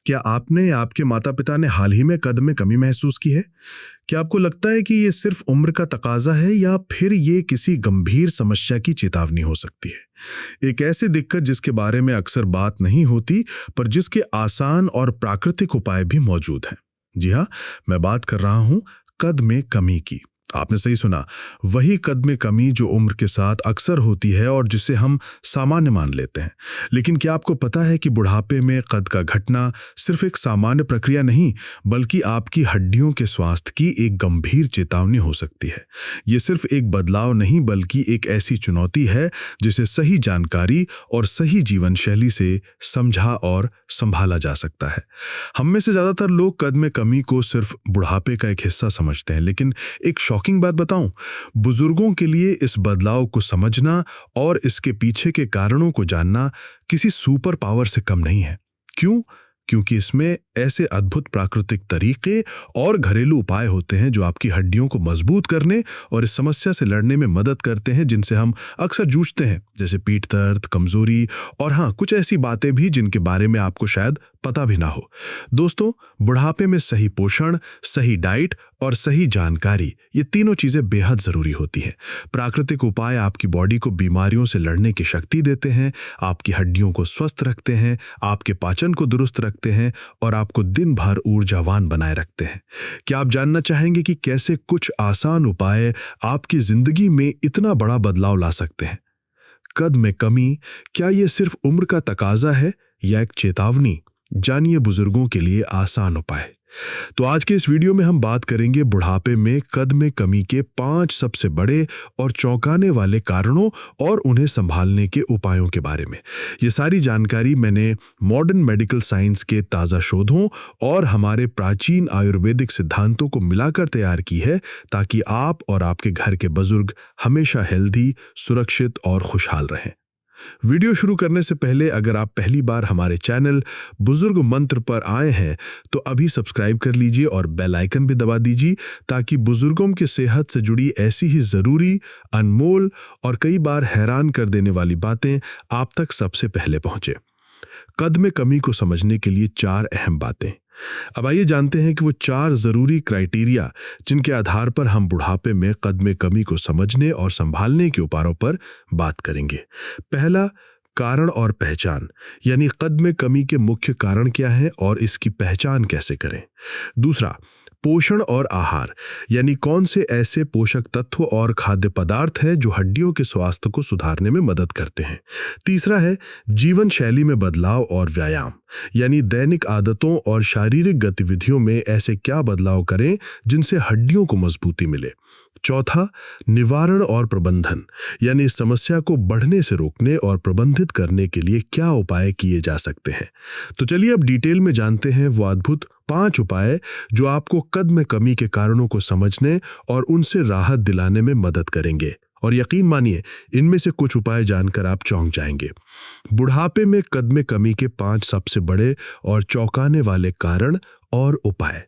क्या आपने या आपके माता पिता ने हाल ही में कद में कमी महसूस की है? क्या आपको लगता है कि ये सिर्फ उम्र का तकाजा है या फिर ये किसी गंभीर समस्या की चेतावनी हो सकती है? एक ऐसी दिक्कत जिसके बारे में अक्सर बात नहीं होती, पर जिसके आसान और प्राकृतिक उपाय भी मौजूद हैं। जी हाँ, मैं बात कर रहा हूं कद में कमी की। आपने सही सुना, वही कद में कमी जो उम्र के साथ अक्सर होती है और जिसे हम सामान्य मान लेते हैं। लेकिन क्या आपको पता है कि बुढ़ापे में कद का घटना सिर्फ एक सामान्य प्रक्रिया नहीं, बल्कि आपकी हड्डियों के स्वास्थ्य की एक गंभीर चेतावनी हो सकती है। ये सिर्फ एक बदलाव नहीं, बल्कि एक ऐसी चुनौती है जिसे सही जानकारी और सही जीवन शैली से समझा और संभाला जा सकता है। हम में से ज्यादातर लोग कद में कमी को सिर्फ बुढ़ापे का एक हिस्सा समझते हैं, लेकिन एक शॉकिंग बात बताऊं, बुजुर्गों के लिए इस बदलाव को समझना और इसके पीछे के कारणों को जानना किसी सुपर पावर से कम नहीं है। क्यों? क्योंकि इसमें ऐसे अद्भुत प्राकृतिक तरीके और घरेलू उपाय होते हैं जो आपकी हड्डियों को मजबूत करने और इस समस्या से लड़ने में मदद करते हैं जिनसे हम अक्सर जूझते हैं, जैसे पीठ दर्द, कमजोरी और हाँ, कुछ ऐसी बातें भी जिनके बारे में आपको शायद पता भी ना हो। दोस्तों, बुढ़ापे में सही पोषण, सही डाइट और सही जानकारी, ये तीनों चीजें बेहद जरूरी होती हैं। प्राकृतिक उपाय आपकी बॉडी को बीमारियों से लड़ने की शक्ति देते हैं, आपकी हड्डियों को स्वस्थ रखते हैं, आपके पाचन को दुरुस्त रखते हैं और आपको दिन भर ऊर्जावान बनाए रखते हैं। क्या आप जानना चाहेंगे कि कैसे कुछ आसान उपाय आपकी जिंदगी में इतना बड़ा बदलाव ला सकते हैं? कद में कमी, क्या ये सिर्फ उम्र का तकाजा है या एक चेतावनी? जानिए बुजुर्गों के लिए आसान उपाय। तो आज के इस वीडियो में हम बात करेंगे बुढ़ापे में कद में कमी के 5 सबसे बड़े और चौंकाने वाले कारणों और उन्हें संभालने के उपायों के बारे में। ये सारी जानकारी मैंने मॉडर्न मेडिकल साइंस के ताज़ा शोधों और हमारे प्राचीन आयुर्वेदिक सिद्धांतों को मिलाकर तैयार की है, ताकि आप और आपके घर के बुजुर्ग हमेशा हेल्दी, सुरक्षित और खुशहाल रहें। वीडियो शुरू करने से पहले अगर आप पहली बार हमारे चैनल बुजुर्ग मंत्र पर आए हैं तो अभी सब्सक्राइब कर लीजिए और बेल आइकन भी दबा दीजिए, ताकि बुजुर्गों की सेहत से जुड़ी ऐसी ही जरूरी, अनमोल और कई बार हैरान कर देने वाली बातें आप तक सबसे पहले पहुंचे। कद में कमी को समझने के लिए 4 अहम बातें। अब आइए जानते हैं कि वो 4 जरूरी क्राइटेरिया जिनके आधार पर हम बुढ़ापे में कद में कमी को समझने और संभालने के उपायों पर बात करेंगे। पहला, कारण और पहचान, यानी कद में कमी के मुख्य कारण क्या हैं और इसकी पहचान कैसे करें। दूसरा, पोषण और आहार, यानी कौन से ऐसे पोषक तत्व और खाद्य पदार्थ हैं जो हड्डियों के स्वास्थ्य को सुधारने में मदद करते हैं। तीसरा है जीवन शैली में बदलाव और व्यायाम, यानी दैनिक आदतों और शारीरिक गतिविधियों में ऐसे क्या बदलाव करें जिनसे हड्डियों को मजबूती मिले। चौथा, निवारण और प्रबंधन, यानी इस समस्या को बढ़ने से रोकने और प्रबंधित करने के लिए क्या उपाय किए जा सकते हैं। तो चलिए अब डिटेल में जानते हैं वो अद्भुत 5 उपाय जो आपको कद में कमी के कारणों को समझने और उनसे राहत दिलाने में मदद करेंगे। और यकीन मानिए, इनमें से कुछ उपाय जानकर आप चौंक जाएंगे। बुढ़ापे में कद में कमी के 5 सबसे बड़े और चौंकाने वाले कारण और उपाय।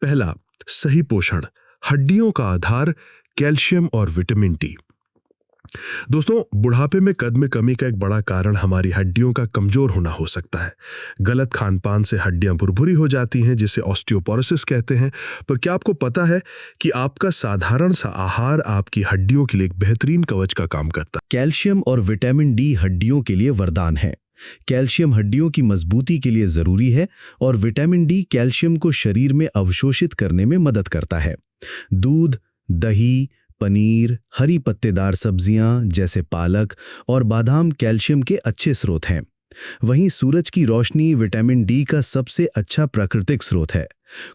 पहला, सही पोषण, हड्डियों का आधार, कैल्शियम और विटामिन डी। दोस्तों, बुढ़ापे में कद में कमी का एक बड़ा कारण हमारी हड्डियों का कमजोर होना हो सकता है। गलत खानपान से हड्डियां भुरभुरी हो जाती हैं, जिसे ऑस्टियोपोरोसिस कहते हैं। पर क्या आपको पता है कि आपका साधारण सा आहार आपकी हड्डियों के लिए एक बेहतरीन कवच का काम करता है। कैल्शियम और विटामिन डी हड्डियों के लिए वरदान है। कैल्शियम हड्डियों की मजबूती के लिए जरूरी है और विटामिन डी कैल्शियम को शरीर में अवशोषित करने में मदद करता है। दूध, दही, पनीर, हरी पत्तेदार सब्जियां जैसे पालक और बादाम कैल्शियम के अच्छे स्रोत हैं। वहीं सूरज की रोशनी विटामिन डी का सबसे अच्छा प्राकृतिक स्रोत है।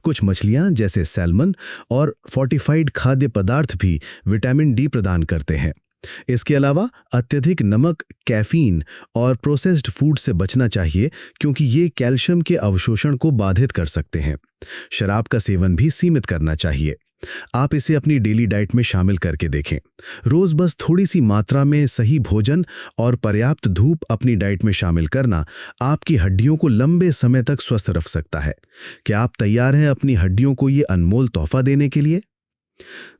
कुछ मछलियां जैसे सैल्मन और फोर्टिफाइड खाद्य पदार्थ भी विटामिन डी प्रदान करते हैं। इसके अलावा अत्यधिक नमक, कैफीन और प्रोसेस्ड फूड से बचना चाहिए, क्योंकि ये कैल्शियम के अवशोषण को बाधित कर सकते हैं। शराब का सेवन भी सीमित करना चाहिए। आप इसे अपनी डेली डाइट में शामिल करके देखें। रोज बस थोड़ी सी मात्रा में सही भोजन और पर्याप्त धूप अपनी डाइट में शामिल करना आपकी हड्डियों को लंबे समय तक स्वस्थ रख सकता है। क्या आप तैयार हैं अपनी हड्डियों को ये अनमोल तोहफा देने के लिए?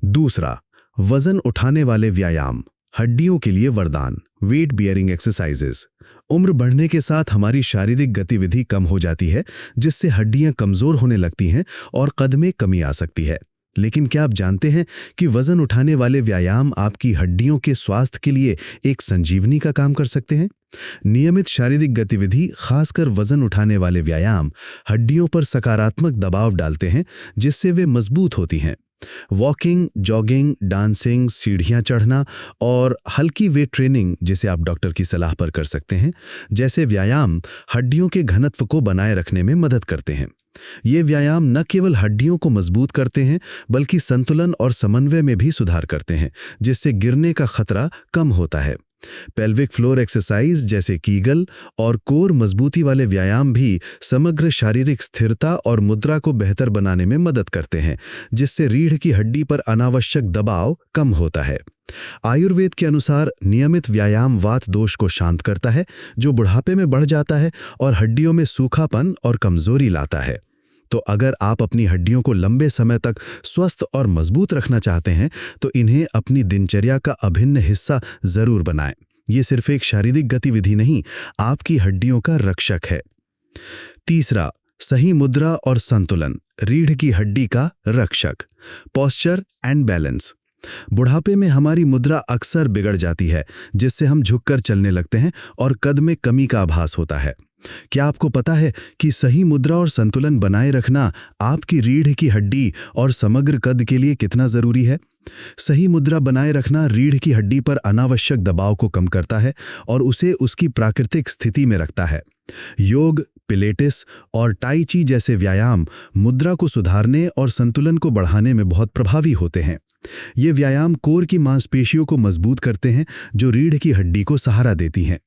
दूसरा, वजन उठाने वाले व्यायाम, हड्डियों के लिए वरदान, वेट बियरिंग एक्सरसाइजेस। उम्र बढ़ने के साथ हमारी शारीरिक गतिविधि कम हो जाती है, जिससे हड्डियां कमजोर होने लगती हैं और कद में कमी आ सकती है। लेकिन क्या आप जानते हैं कि वजन उठाने वाले व्यायाम आपकी हड्डियों के स्वास्थ्य के लिए एक संजीवनी का काम कर सकते हैं? नियमित शारीरिक गतिविधि, खासकर वजन उठाने वाले व्यायाम, हड्डियों पर सकारात्मक दबाव डालते हैं, जिससे वे मजबूत होती हैं। वॉकिंग, जॉगिंग, डांसिंग, सीढ़ियां चढ़ना और हल्की वेट ट्रेनिंग, जिसे आप डॉक्टर की सलाह पर कर सकते हैं, जैसे व्यायाम हड्डियों के घनत्व को बनाए रखने में मदद करते हैं। ये व्यायाम न केवल हड्डियों को मजबूत करते हैं, बल्कि संतुलन और समन्वय में भी सुधार करते हैं, जिससे गिरने का खतरा कम होता है। पेल्विक फ्लोर एक्सरसाइज जैसे कीगल और कोर मजबूती वाले व्यायाम भी समग्र शारीरिक स्थिरता और मुद्रा को बेहतर बनाने में मदद करते हैं, जिससे रीढ़ की हड्डी पर अनावश्यक दबाव कम होता है। आयुर्वेद के अनुसार नियमित व्यायाम वात दोष को शांत करता है, जो बुढ़ापे में बढ़ जाता है और हड्डियों में सूखापन और कमजोरी लाता है। तो अगर आप अपनी हड्डियों को लंबे समय तक स्वस्थ और मजबूत रखना चाहते हैं, तो इन्हें अपनी दिनचर्या का अभिन्न हिस्सा जरूर बनाएं। ये सिर्फ एक शारीरिक गतिविधि नहीं, आपकी हड्डियों का रक्षक है। तीसरा, सही मुद्रा और संतुलन, रीढ़ की हड्डी का रक्षक। Posture and balance. बुढ़ापे में हमारी मुद्रा अक्सर बिगड़ जाती है, जिससे हम झुककर चलने लगते हैं और कद में कमी का आभास होता है। क्या आपको पता है कि सही मुद्रा और संतुलन बनाए रखना आपकी रीढ़ की हड्डी और समग्र कद के लिए कितना जरूरी है? सही मुद्रा बनाए रखना रीढ़ की हड्डी पर अनावश्यक दबाव को कम करता है और उसे उसकी प्राकृतिक स्थिति में रखता है। योग, पिलेटिस और टाई ची जैसे व्यायाम मुद्रा को सुधारने और संतुलन को बढ़ाने में बहुत प्रभावी होते हैं। ये व्यायाम कोर की मांसपेशियों को मजबूत करते हैं, जो रीढ़ की हड्डी को सहारा देती हैं।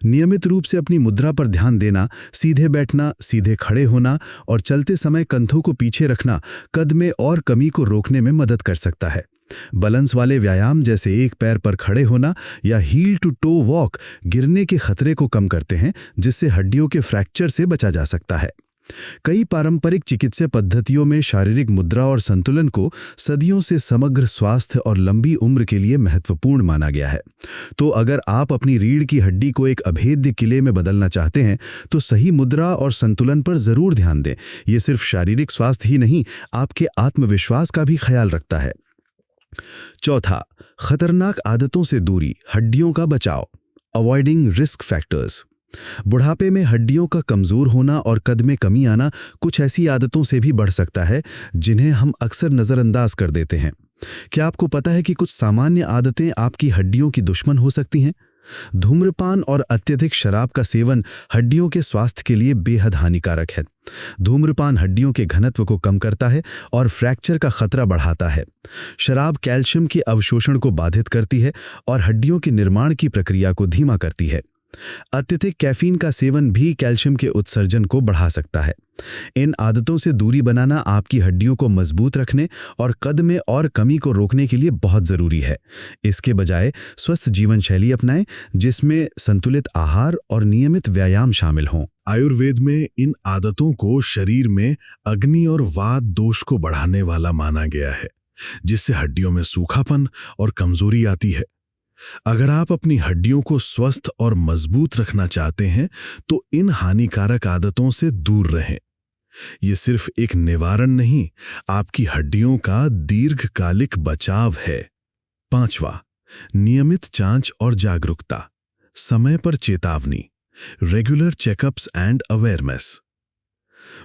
नियमित रूप से अपनी मुद्रा पर ध्यान देना, सीधे बैठना, सीधे खड़े होना और चलते समय कंधों को पीछे रखना कद में और कमी को रोकने में मदद कर सकता है। बैलेंस वाले व्यायाम जैसे एक पैर पर खड़े होना या हील टू टो वॉक गिरने के खतरे को कम करते हैं, जिससे हड्डियों के फ्रैक्चर से बचा जा सकता है। कई पारंपरिक चिकित्सा पद्धतियों में शारीरिक मुद्रा और संतुलन को सदियों से समग्र स्वास्थ्य और लंबी उम्र के लिए महत्वपूर्ण माना गया है। तो अगर आप अपनी रीढ़ की हड्डी को एक अभेद्य किले में बदलना चाहते हैं, तो सही मुद्रा और संतुलन पर जरूर ध्यान दें। ये सिर्फ शारीरिक स्वास्थ्य ही नहीं, आपके आत्मविश्वास का भी ख्याल रखता है। चौथा, खतरनाक आदतों से दूरी, हड्डियों का बचाव। Avoiding risk factors. बुढ़ापे में हड्डियों का कमजोर होना और कद में कमी आना कुछ ऐसी आदतों से भी बढ़ सकता है, जिन्हें हम अक्सर नजरअंदाज कर देते हैं। क्या आपको पता है कि कुछ सामान्य आदतें आपकी हड्डियों की दुश्मन हो सकती हैं? धूम्रपान और अत्यधिक शराब का सेवन हड्डियों के स्वास्थ्य के लिए बेहद हानिकारक है। धूम्रपान हड्डियों के घनत्व को कम करता है और फ्रैक्चर का खतरा बढ़ाता है। शराब कैल्शियम के अवशोषण को बाधित करती है और हड्डियों के निर्माण की प्रक्रिया को धीमा करती है। अत्यधिक कैफीन का सेवन भी कैल्शियम के उत्सर्जन को बढ़ा सकता है। इन आदतों से दूरी बनाना आपकी हड्डियों को मजबूत रखने और कद में और कमी को रोकने के लिए बहुत जरूरी है। इसके बजाय स्वस्थ जीवन शैली अपनाएं, जिसमें संतुलित आहार और नियमित व्यायाम शामिल हों। आयुर्वेद में इन आदतों को शरीर में अग्नि और वात दोष को बढ़ाने वाला माना गया है, जिससे हड्डियों में सूखापन और कमजोरी आती है। अगर आप अपनी हड्डियों को स्वस्थ और मजबूत रखना चाहते हैं, तो इन हानिकारक आदतों से दूर रहें। ये सिर्फ एक निवारण नहीं, आपकी हड्डियों का दीर्घकालिक बचाव है। पांचवा, नियमित जांच और जागरूकता, समय पर चेतावनी, regular checkups and awareness.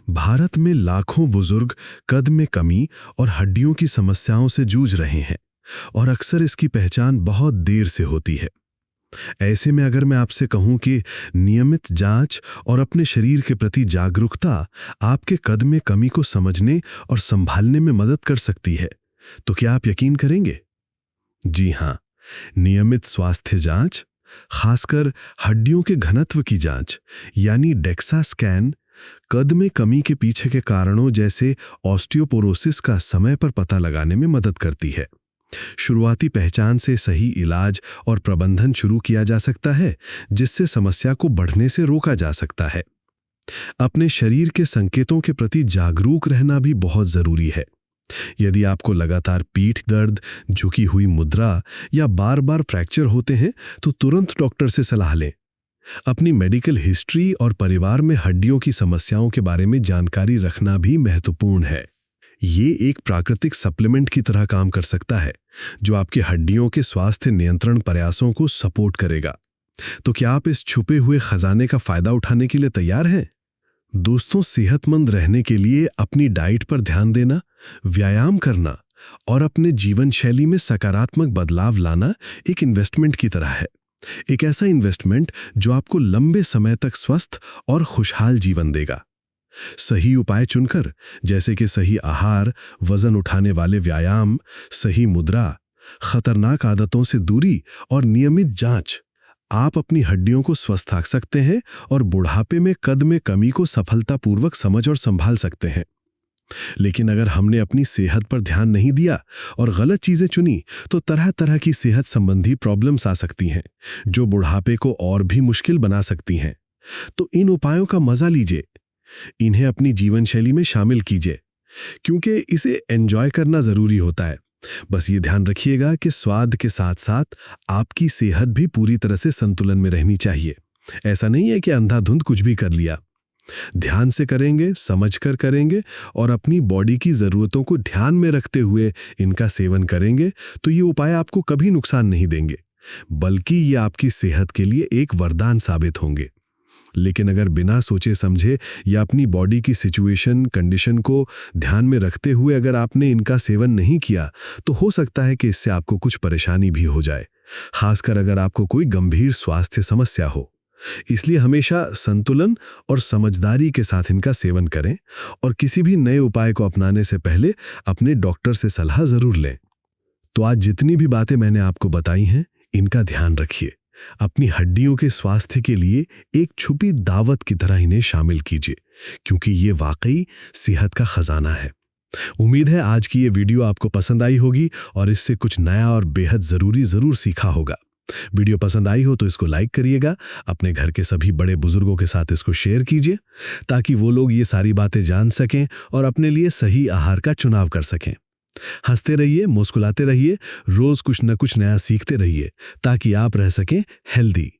Bharat में लाखों बुजुर्ग कद में कमी और हड्डियों की समस्याओं से जूझ रहे हैं, और अक्सर इसकी पहचान बहुत देर से होती है। ऐसे में अगर मैं आपसे कहूं कि नियमित जांच और अपने शरीर के प्रति जागरूकता आपके कद में कमी को समझने और संभालने में मदद कर सकती है, तो क्या आप यकीन करेंगे? जी हां, नियमित स्वास्थ्य जांच, खासकर हड्डियों के घनत्व की जांच यानी डेक्सा स्कैन, कद में कमी के पीछे के कारणों जैसे ऑस्टियोपोरोसिस का समय पर पता लगाने में मदद करती है। शुरुआती पहचान से सही इलाज और प्रबंधन शुरू किया जा सकता है, जिससे समस्या को बढ़ने से रोका जा सकता है। अपने शरीर के संकेतों के प्रति जागरूक रहना भी बहुत जरूरी है। यदि आपको लगातार पीठ दर्द, झुकी हुई मुद्रा या बार बार फ्रैक्चर होते हैं तो तुरंत डॉक्टर से सलाह लें। अपनी मेडिकल हिस्ट्री और परिवार में हड्डियों की समस्याओं के बारे में जानकारी रखना भी महत्वपूर्ण है। ये एक प्राकृतिक सप्लीमेंट की तरह काम कर सकता है जो आपके हड्डियों के स्वास्थ्य नियंत्रण प्रयासों को सपोर्ट करेगा। तो क्या आप इस छुपे हुए खजाने का फायदा उठाने के लिए तैयार हैं? दोस्तों, सेहतमंद रहने के लिए अपनी डाइट पर ध्यान देना, व्यायाम करना और अपने जीवन शैली में सकारात्मक बदलाव लाना एक इन्वेस्टमेंट की तरह है। एक ऐसा इन्वेस्टमेंट जो आपको लंबे समय तक स्वस्थ और खुशहाल जीवन देगा। सही उपाय चुनकर, जैसे कि सही आहार, वजन उठाने वाले व्यायाम, सही मुद्रा, खतरनाक आदतों से दूरी और नियमित जांच, आप अपनी हड्डियों को स्वस्थ रख सकते हैं और बुढ़ापे में कद में कमी को सफलतापूर्वक समझ और संभाल सकते हैं। लेकिन अगर हमने अपनी सेहत पर ध्यान नहीं दिया और गलत चीजें चुनी तो तरह तरह की सेहत संबंधी प्रॉब्लम्स आ सकती हैं जो बुढ़ापे को और भी मुश्किल बना सकती हैं। तो इन उपायों का मजा लीजिए, इन्हें अपनी जीवन शैली में शामिल कीजिए, क्योंकि इसे एंजॉय करना जरूरी होता है। बस ये ध्यान रखिएगा कि स्वाद के साथ साथ आपकी सेहत भी पूरी तरह से संतुलन में रहनी चाहिए। ऐसा नहीं है कि अंधाधुंध कुछ भी कर लिया। ध्यान से करेंगे, समझकर करेंगे और अपनी बॉडी की जरूरतों को ध्यान में रखते हुए इनका सेवन करेंगे तो ये उपाय आपको कभी नुकसान नहीं देंगे, बल्कि ये आपकी सेहत के लिए एक वरदान साबित होंगे। लेकिन अगर बिना सोचे समझे या अपनी बॉडी की सिचुएशन, कंडीशन को ध्यान में रखते हुए अगर आपने इनका सेवन नहीं किया तो हो सकता है कि इससे आपको कुछ परेशानी भी हो जाए, खासकर अगर आपको कोई गंभीर स्वास्थ्य समस्या हो। इसलिए हमेशा संतुलन और समझदारी के साथ इनका सेवन करें और किसी भी नए उपाय को अपनाने से पहले अपने डॉक्टर से सलाह जरूर लें। तो आज जितनी भी बातें मैंने आपको बताई हैं, इनका ध्यान रखिए। अपनी हड्डियों के स्वास्थ्य के लिए एक छुपी दावत की तरह इन्हें शामिल कीजिए, क्योंकि ये वाकई सेहत का खजाना है। उम्मीद है आज की ये वीडियो आपको पसंद आई होगी और इससे कुछ नया और बेहद जरूर सीखा होगा। वीडियो पसंद आई हो तो इसको लाइक करिएगा, अपने घर के सभी बड़े बुजुर्गों के साथ इसको शेयर कीजिए ताकि वो लोग ये सारी बातें जान सकें और अपने लिए सही आहार का चुनाव कर सकें। हंसते रहिए, मुस्कुराते रहिए, रोज कुछ न कुछ नया सीखते रहिए ताकि आप रह सकें हेल्दी।